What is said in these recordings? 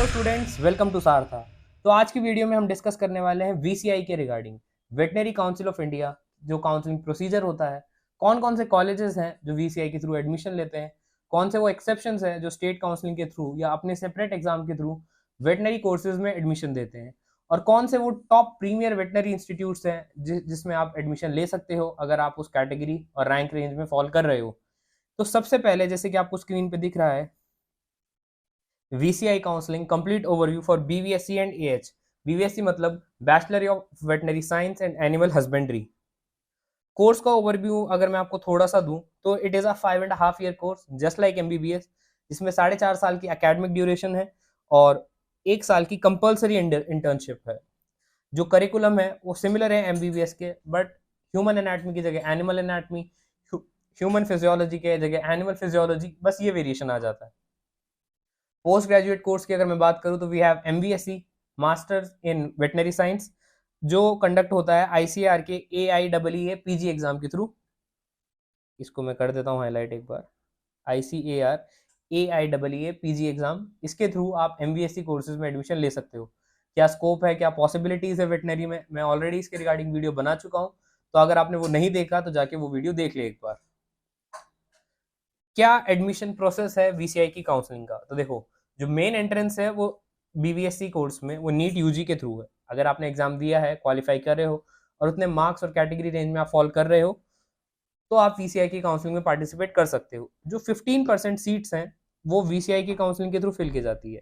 Hello students, welcome to Saratha. तो आज की वीडियो में हम डिस्कस करने वाले हैं वीसीआई के regarding veterinary council of India, जो काउंसलिंग प्रोसीजर होता है, कौन कौन से कॉलेजेस हैं जो वीसीआई के थ्रू एडमिशन लेते हैं, कौन से वो एक्सेप्शंस हैं जो स्टेट काउंसलिंग के थ्रू या अपने सेपरेट एग्जाम के थ्रू वेटनरी कोर्सेज में एडमिशन देते हैं, और कौन से वो टॉप प्रीमियर वेटनरी इंस्टीट्यूट्स हैं जिसमें आप एडमिशन ले सकते हो अगर आप उस कैटेगरी और रैंक रेंज में फॉल कर रहे हो। तो सबसे पहले, जैसे कि आपको स्क्रीन पे दिख रहा है, VCI counselling complete overview for BVSC and AH। BVSC मतलब bachelor of veterinary science and animal husbandry. Course का ओवरव्यू अगर मैं आपको थोड़ा सा दूं तो it is a 5.5 year course just like MBBS, जिसमें 4.5 साल की एकेडमिक ड्यूरेशन है और 1 साल की कंपल्सरी इंटर्नशिप है। जो करिकुलम है वो सिमिलर है MBBS के, बट ह्यूमन एनाटमी की जगह एनिमल एनाटमी, ह्यूमन फिजियोलॉजी के जगह एनिमल फिजियोलॉजी, बस ये वेरिएशन आ जाता है। पोस्ट ग्रेजुएट कोर्स की अगर मैं बात करूं तो we have MBSc masters in veterinary science, जो कंडक्ट होता है ICAR के AIEE PG एग्जाम के थ्रू। इसको मैं कर देता हूं हाईलाइट एक बार। ICAR AIEE PG एग्जाम, इसके थ्रू आप MBSc कोर्सेज में एडमिशन ले सकते हो। क्या स्कोप है, क्या पॉसिबिलिटीज है वेटनरी में, मैं ऑलरेडी इसके रिगार्डिंग वीडियो बना चुका हूं, तो अगर आपने वो नहीं देखा तो जाके वो वीडियो देख ले एक बार। क्या एडमिशन प्रोसेस है VCI की काउंसलिंग का, तो देखो, जो मेन एंट्रेंस है वो BVSC कोर्स में वो नीट यूजी के थ्रू है। अगर आपने एग्जाम दिया है, क्वालिफाई कर रहे हो और उतने मार्क्स और कैटेगरी रेंज में आप फॉल कर रहे हो, तो आप VCI की काउंसलिंग में पार्टिसिपेट कर सकते हो। जो 15% सीट्स हैं वो VCI की काउंसलिंग के थ्रू फिल की जाती है।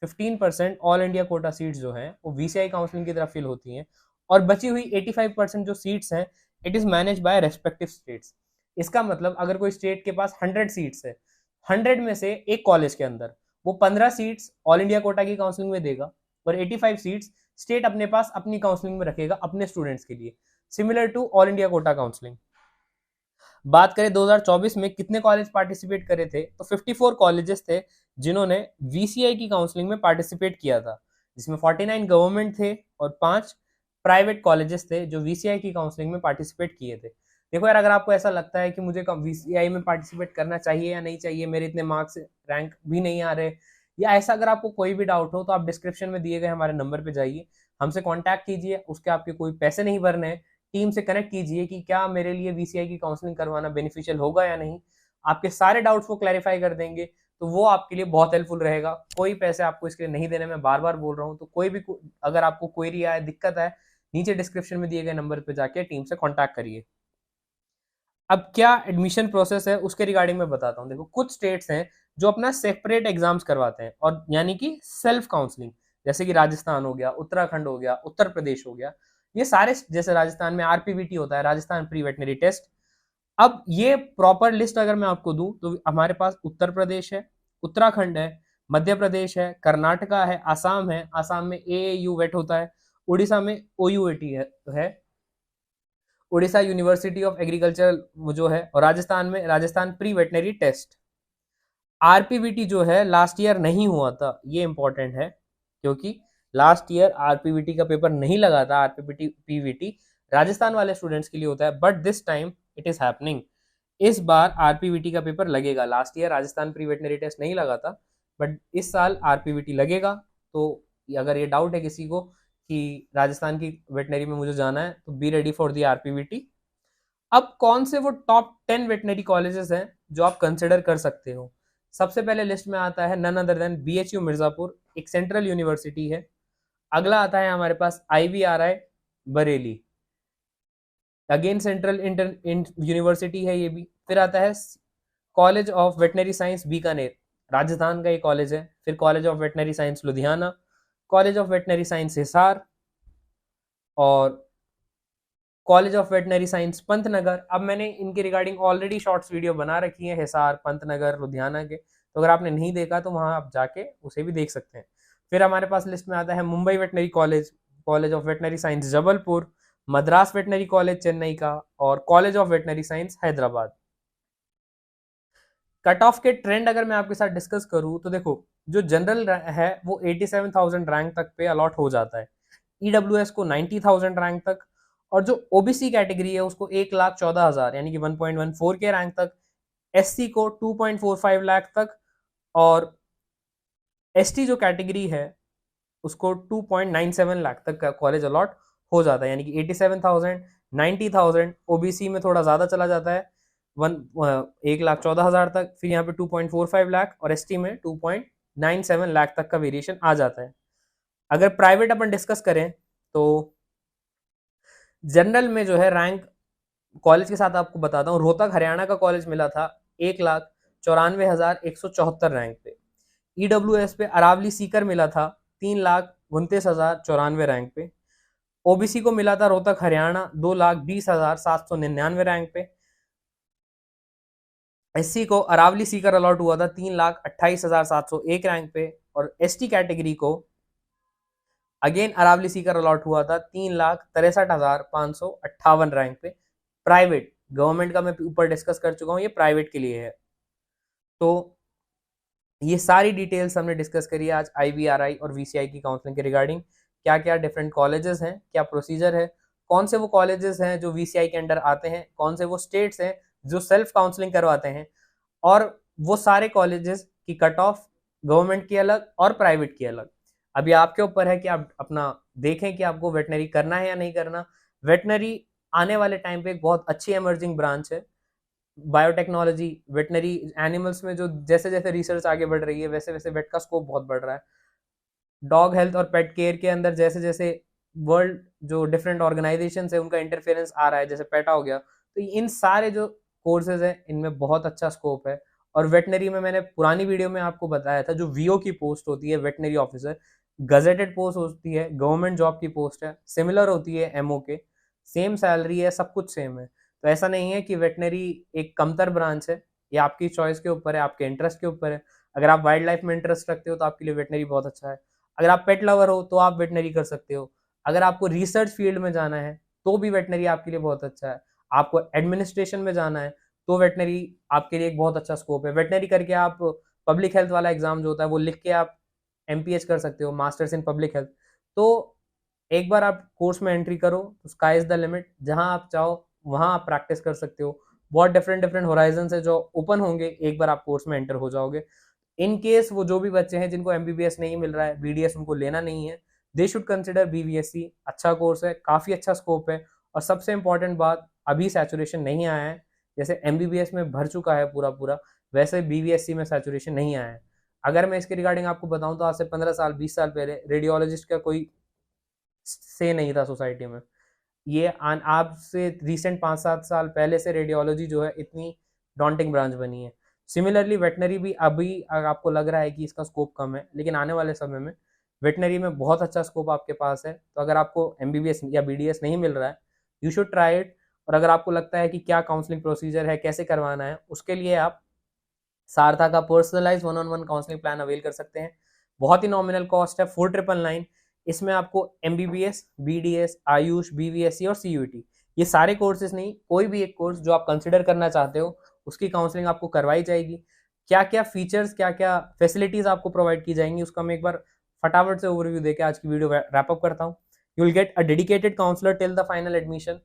15% ऑल इंडिया कोटा सीट्स जो हैं वो VCI काउंसलिंग की तरफ फिल होती हैं, और बची हुई 85% जो सीट्स हैं it is manage by respective states. इसका मतलब अगर कोई स्टेट के पास 100 सीट्स है, 100 में से एक कॉलेज के अंदर वो 15 सीट्स ऑल इंडिया कोटा की काउंसलिंग में देगा और 85 सीट्स स्टेट अपने पास अपनी काउंसलिंग में रखेगा अपने स्टूडेंट्स के लिए, similar to all India quota counselling. बात करें 2024 में कितने कॉलेज पार्टिसिपेट करे थे, तो 54 कॉलेजेस थे जिन्होंने VCI की काउंसलिंग में पार्टिसिपेट किया था, जिसमें 49 गवर्नमेंट थे और 5 प्राइवेट कॉलेजेस थे जो VCI की काउंसलिंग में पार्टिसिपेट किए थे। देखो यार, अगर आपको ऐसा लगता है कि मुझे VCI में पार्टिसिपेट करना चाहिए या नहीं चाहिए, मेरे इतने मार्क्स रैंक भी नहीं आ रहे, या ऐसा अगर आपको कोई भी डाउट हो, तो आप डिस्क्रिप्शन में दिए गए हमारे नंबर पे जाइए, हमसे कॉन्टैक्ट कीजिए। उसके आपके कोई पैसे नहीं भरने हैं, टीम से कनेक्ट कीजिए कि क्या मेरे लिए VCI की काउंसलिंग करवाना बेनिफिशियल होगा या नहीं। आपके सारे डाउट्स वो क्लैरिफाई कर देंगे, तो वो आपके लिए बहुत हेल्पफुल रहेगा। कोई पैसे आपको इसके लिए नहीं देने, मैं बार बार बोल रहा हूँ। तो कोई भी अगर आपको क्वेरी आए, दिक्कत है, नीचे डिस्क्रिप्शन में दिए गए नंबर पे जाके टीम से कॉन्टैक्ट करिए। अब क्या एडमिशन प्रोसेस है उसके रिगार्डिंग में बताता हूँ। देखो, कुछ स्टेट्स हैं जो अपना सेपरेट एग्जाम्स करवाते हैं, और यानी कि सेल्फ काउंसलिंग, जैसे कि राजस्थान हो गया, उत्तराखंड हो गया, उत्तर प्रदेश हो गया। ये सारे, जैसे राजस्थान में RPVT होता है, राजस्थान प्री वेटनरी टेस्ट। अब ये प्रॉपर लिस्ट अगर मैं आपको दूं तो हमारे पास उत्तर प्रदेश है, उत्तराखंड है, मध्य प्रदेश है, कर्नाटका है, आसाम है, आसाम में AAU वेट होता है, उड़ीसा में OUAT है, उड़ीसा यूनिवर्सिटी ऑफ एग्रीकल्चर जो है, और राजस्थान में Rajasthan pre veterinary test. RPVT जो है लास्ट ईयर नहीं हुआ था, ये इंपॉर्टेंट है, क्योंकि लास्ट ईयर RPVT का पेपर नहीं लगा था। RPVT राजस्थान वाले स्टूडेंट्स के लिए होता है, but this time it is happening. इस बार RPVT का पेपर लगेगा। Last year Rajasthan pre veterinary test नहीं लगा था, बट इस साल RPVT लगेगा। तो अगर ये डाउट है किसी को कि राजस्थान की वेटनरी में मुझे जाना है, तो be ready for the RPVT। अब कौन से वो टॉप 10 वेटनरी कॉलेजेस हैं जो आप कंसिडर कर सकते हो। सबसे पहले लिस्ट में आता है none other than BHU Mirzapur, एक सेंट्रल यूनिवर्सिटी है। अगला आता है हमारे पास IVRI Bareilly, again central university है ये भी। फिर आता है college of veterinary science Bikaner, Rajasthan का ये कॉलेज है। फिर college of veterinary science Ludhiana, college of veterinary science Hisar, और college of veterinary science Pantnagar. अब मैंने इनके रिगार्डिंग ऑलरेडी शॉर्ट्स वीडियो बना रखी है, हिसार, पंतनगर, लुधियाना के, तो अगर आपने नहीं देखा तो वहां आप जाके उसे भी देख सकते हैं। फिर हमारे पास लिस्ट में आता है Mumbai veterinary college, college of veterinary science Jabalpur, Madras veterinary college Chennai का, और college of veterinary science Hyderabad. Cut off के ट्रेंड अगर मैं आपके साथ डिस्कस करूं तो देखो, जो जनरल है वो 87,000 रैंक तक पे अलॉट हो जाता है, EWS को 90,000 रैंक तक, और जो OBC कैटेगरी है उसको 1,14,000 यानी कि 1.14 के रैंक तक, SC को 2.45 लाख तक, और एसटी जो कैटेगरी है उसको 2.97 लाख तक का कॉलेज अलॉट हो जाता है, यानी कि 87,000, 90,000। ओबीसी में थोड़ा ज़्यादा चला जाता है 1,14,000 तक, फिर यहाँ पे 2.45 लाख, और एसटी में 2.97 लाख तक का वेरिएशन आ जाता है। अगर प्राइवेट अपन डिस्कस करें तो जनरल में जो है रैंक कॉलेज के साथ आपको बताता हूँ, रोहतक हरियाणा का कॉलेज मिला था 1,94,174 रैंक पे। ईडब्ल्यूएस पे अरावली सीकर मिला था 3,29,094 रैंक पे। ओबीसी को मिला था रोहतक हरियाणा 2,20,799 रैंक पे। एससी को अरावली सीकर अलॉट हुआ था 3,28,701 रैंक पे, और एसटी कैटेगरी को अगेन अरावली सीकर अलॉट हुआ था 3,63,558 रैंक पे। प्राइवेट, गवर्नमेंट का मैं ऊपर डिस्कस कर चुका हूँ, ये प्राइवेट के लिए है। तो ये सारी डिटेल्स हमने डिस्कस करी है आज IVRI और VCI की काउंसलिंग के रिगार्डिंग। क्या क्या डिफरेंट कॉलेजेस हैं, क्या प्रोसीजर है, कौन से वो कॉलेजेस हैं जो VCI के अंडर आते हैं, कौन से वो स्टेट्स हैं जो सेल्फ काउंसलिंग करवाते हैं, और वो सारे कॉलेजेस की कट ऑफ गवर्नमेंट की अलग और प्राइवेट की अलग। अभी आपके ऊपर है कि आप अपना देखें कि आपको वेटनरी करना है या नहीं करना। वेटनरी आने वाले टाइम पे एक बहुत अच्छी एमर्जिंग ब्रांच है। बायोटेक्नोलॉजी, वेटनरी एनिमल्स में जो जैसे जैसे रिसर्च आगे बढ़ रही है वैसे वैसे वेट का स्कोप बहुत बढ़ रहा है। डॉग हेल्थ और पेट केयर के अंदर जैसे जैसे वर्ल्ड जो डिफरेंट ऑर्गेनाइजेशन है उनका इंटरफेरेंस आ रहा है, जैसे पेटा हो गया, तो इन सारे जो कोर्सेज है इनमें बहुत अच्छा स्कोप है। और वेटनरी में मैंने पुरानी वीडियो में आपको बताया था, जो वीओ की पोस्ट होती है वेटनरी ऑफिसर, गजेटेड पोस्ट होती है, गवर्नमेंट जॉब की पोस्ट है, सिमिलर होती है एमओ के, सेम सैलरी है, सब कुछ सेम है। तो ऐसा नहीं है कि वेटनरी एक कमतर ब्रांच है, ये आपकी चॉइस के ऊपर है, आपके इंटरेस्ट के ऊपर है। अगर आप वाइल्ड लाइफ में इंटरेस्ट रखते हो तो आपके लिए वेटनरी बहुत अच्छा है। अगर आप पेट लवर हो तो आप वेटनरी कर सकते हो। अगर आपको रिसर्च फील्ड में जाना है तो भी वेटनरी आपके लिए बहुत अच्छा है। आपको एडमिनिस्ट्रेशन में जाना है तो वेटनरी आपके लिए एक बहुत अच्छा स्कोप है। वेटनरी करके आप पब्लिक हेल्थ वाला एग्जाम जो होता है वो लिख के आप MPH कर सकते हो, मास्टर्स इन पब्लिक हेल्थ। तो एक बार आप कोर्स में एंट्री करो तो स्काई इज द लिमिट, जहां आप चाहो वहां आप प्रैक्टिस कर सकते हो। बहुत डिफरेंट डिफरेंट होराइजन है जो ओपन होंगे एक बार आप कोर्स में एंटर हो जाओगे। इन केस वो जो भी बच्चे हैं जिनको MBBS नहीं मिल रहा है, BDS उनको लेना नहीं है, दे शुड कंसिडर BVSC। अच्छा कोर्स है, काफ़ी अच्छा स्कोप है, और सबसे इंपॉर्टेंट बात, अभी सैचुरेशन नहीं आया है। जैसे MBBS में भर चुका है पूरा पूरा, वैसे BVSC में सैचुरेशन नहीं आया है। अगर मैं इसके रिगार्डिंग आपको बताऊं तो आज से 15 साल 20 साल पहले रेडियोलॉजिस्ट का कोई से नहीं था सोसाइटी में। ये आज से रिसेंट 5-7 साल पहले से रेडियोलॉजी जो है इतनी डॉन्टिंग ब्रांच बनी है। सिमिलरली वेटनरी भी अभी अगर आपको लग रहा है कि इसका स्कोप कम है, लेकिन आने वाले समय में वेटनरी में बहुत अच्छा स्कोप आपके पास है। तो अगर आपको MBBS या BDS नहीं मिल रहा है, यू शुड ट्राई इट। और अगर आपको लगता है कि क्या काउंसलिंग प्रोसीजर है, कैसे करवाना है, उसके लिए आप सारथा का personalise 1-on-1 counselling plan avail कर सकते हैं। बहुत ही नॉमिनल कॉस्ट है 4,999। इसमें आपको MBBS, BDS, आयुष, BVSC और CUET, ये सारे कोर्सेज नहीं, कोई भी एक कोर्स जो आप कंसिडर करना चाहते हो उसकी काउंसलिंग आपको करवाई जाएगी। क्या क्या फीचर्स, क्या क्या फैसिलिटीज आपको प्रोवाइड की जाएंगी, उसका मैं एक बार फटाफट से ओवरव्यू देकर आज की वीडियो रैप अप करता हूँ। You will get a dedicated counsellor till the final admission.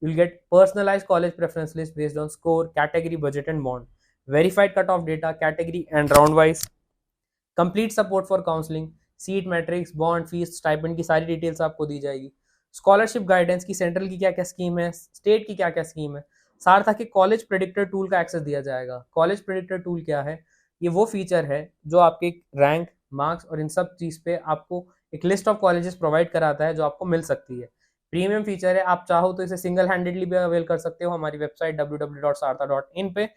You'll get personalized college preference list based on score, category, budget and bond, verified cutoff data, category and round wise, complete support for counseling, seat matrix, bond, fees, stipend की सारी details आपको दी जाएगी। Scholarship guidance की central की क्या क्या scheme है, state की क्या क्या स्कीम है। सारथा के कॉलेज प्रेडिक्टर टूल का एक्सेस दिया जाएगा। कॉलेज प्रेडिक्टर टूल क्या है? ये वो फीचर है जो आपके रैंक, मार्क्स और इन सब चीज़ पे आपको एक लिस्ट ऑफ कॉलेजेस प्रोवाइड कराता है जो आपको मिल सकती है। प्रीमियम फीचर है, आप चाहो तो इसे सिंगल हैंडेडली भी अवेल कर सकते हो हमारी वेबसाइट www.sartha.in पे,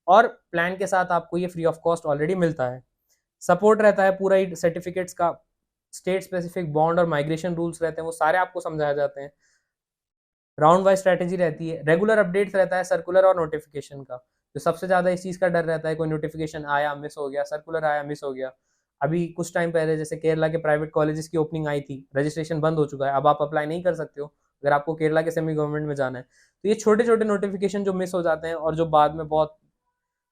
और प्लान के साथ आपको ये फ्री ऑफ कॉस्ट ऑलरेडी मिलता है। सपोर्ट रहता है पूरा ही सर्टिफिकेट्स का, स्टेट स्पेसिफिक बॉन्ड और माइग्रेशन रूल्स रहते हैं वो सारे आपको समझाए जाते हैं। राउंड वाइज स्ट्रेटेजी रहती है, रेगुलर अपडेट्स रहता है सर्कुलर और नोटिफिकेशन का। जो सबसे ज्यादा इस चीज का डर रहता है, कोई नोटिफिकेशन आया मिस हो गया, सर्कुलर आया मिस हो गया। अभी कुछ टाइम पहले जैसे केरला के प्राइवेट कॉलेजेस की ओपनिंग आई थी, रजिस्ट्रेशन बंद हो चुका है, अब आप अप्लाई नहीं कर सकते हो अगर आपको केरला के सेमी गवर्नमेंट में जाना है। तो ये छोटे छोटे नोटिफिकेशन जो मिस हो जाते हैं और जो बाद में बहुत,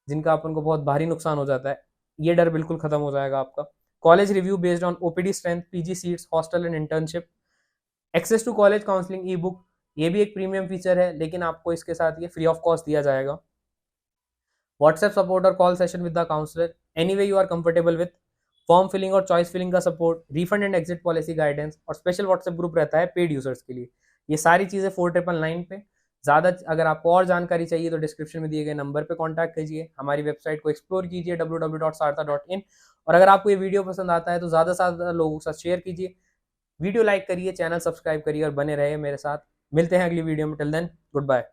जिनका अपन को बहुत भारी नुकसान हो जाता है, ये डर बिल्कुल खत्म हो जाएगा आपका। College review based on OPD strength, PG seats, hostel and internship, access to college counselling e book, ये भी एक प्रीमियम फीचर है लेकिन आपको इसके साथ ये फ्री ऑफ कॉस्ट दिया जाएगा। व्हाट्सएप सपोर्ट और call session with the counsellor any way you are comfortable with. Form filling और चॉइस फिलिंग का support, refund and exit policy guidance और स्पेशल व्हाट्सएप ग्रुप रहता है पेड यूजर्स के लिए। ये सारी चीज़ें 4999 पे। ज़्यादा अगर आपको और जानकारी चाहिए तो डिस्क्रिप्शन में दिए गए नंबर पे कांटेक्ट कीजिए, हमारी वेबसाइट को एक्सप्लोर कीजिए www.sartha.in। और अगर आपको ये वीडियो पसंद आता है तो ज़्यादा से ज़्यादा लोगों के साथ शेयर कीजिए, वीडियो लाइक करिए, चैनल सब्सक्राइब करिए और बने रहिए मेरे साथ। मिलते हैं अगली वीडियो में, टिल देन गुड बाय।